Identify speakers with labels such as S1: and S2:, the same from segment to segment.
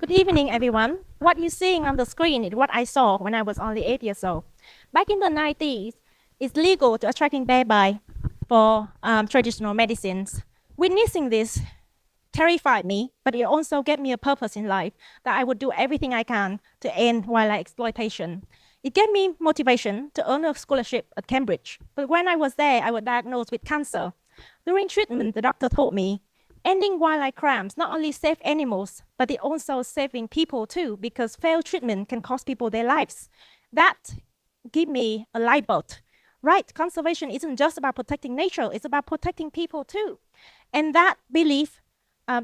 S1: Good evening, everyone. What you're seeing on the screen is what I saw when I was only 8 years old. Back in the 90s, it's legal to extracting thereby for traditional medicines. Witnessing this terrified me, but it also gave me a purpose in life that I would do everything I can to end wildlife exploitation. It gave me motivation to earn a scholarship at Cambridge. But when I was there, I was diagnosed with cancer. During treatment, the doctor told me, ending wildlife crimes not only save animals, but it also saving people too, because failed treatment can cost people their lives. That gave me a light bulb. Right, conservation isn't just about protecting nature, it's about protecting people too. And that belief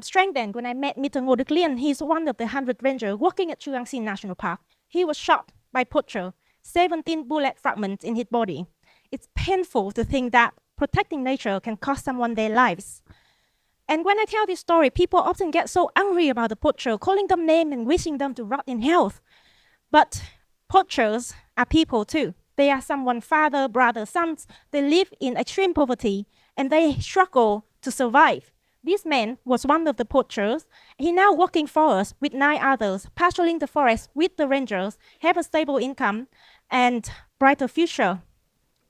S1: strengthened when I met Mr. Ngô Đức Liên. He's one of the 100 rangers working at Chu Kang Sin National Park. He was shot by poacher, 17 bullet fragments in his body. It's painful to think that protecting nature can cost someone their lives. And when I tell this story, people often get so angry about the poacher, calling them names and wishing them to rot in hell. But poachers are people too. They are someone's father, brother, sons. They live in extreme poverty and they struggle to survive. This man was one of the poachers. He now working for us with 9 others, patrolling the forest with the rangers, have a stable income and brighter future.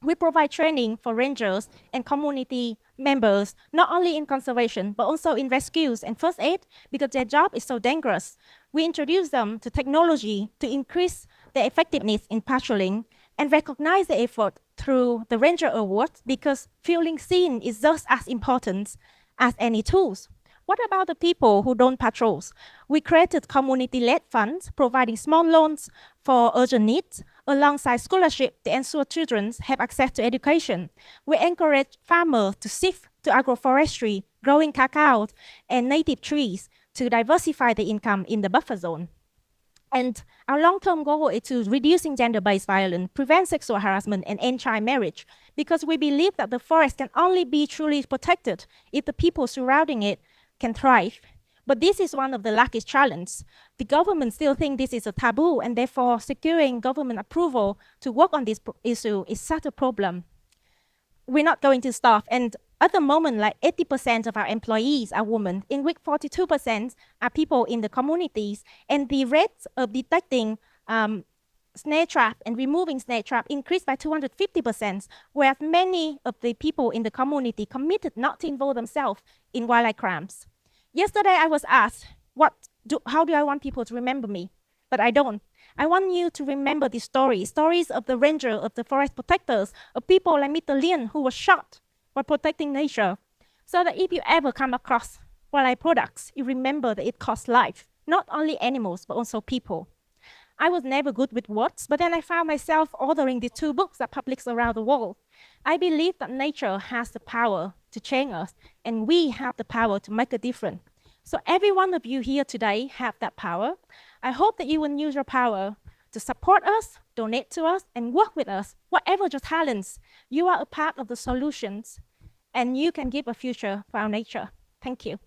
S1: We provide training for rangers and community members, not only in conservation, but also in rescues and first aid, because their job is so dangerous. We introduce them to technology to increase their effectiveness in patrolling and recognize the effort through the Ranger Awards, because feeling seen is just as important as any tools. What about the people who don't patrols? We created community-led funds, providing small loans for urgent needs, alongside scholarship to ensure children have access to education. We encourage farmers to shift to agroforestry, growing cacao and native trees to diversify the income in the buffer zone. And our long-term goal is to reducing gender-based violence, prevent sexual harassment, and end child marriage, because we believe that the forest can only be truly protected if the people surrounding it can thrive. But this is one of the largest challenges. The government still think this is a taboo, and therefore securing government approval to work on this issue is such a problem. We're not going to stop. And at the moment, like 80% of our employees are women, in which 42% are people in the communities. And the rates of detecting snare trap and removing snare trap increased by 250%, whereas many of the people in the community committed not to involve themselves in wildlife crimes. Yesterday, I was asked, how do I want people to remember me? But I don't. I want you to remember these stories of the ranger, of the forest protectors, of people like Mr. Lien who was shot for protecting nature, so that if you ever come across wildlife products, you remember that it costs life, not only animals, but also people. I was never good with words, but then I found myself authoring the 2 books that published around the world. I believe that nature has the power to change us, and we have the power to make a difference. So every one of you here today have that power. I hope that you will use your power to support us, donate to us, and work with us. Whatever your talents, you are a part of the solutions, and you can give a future for our nature. Thank you.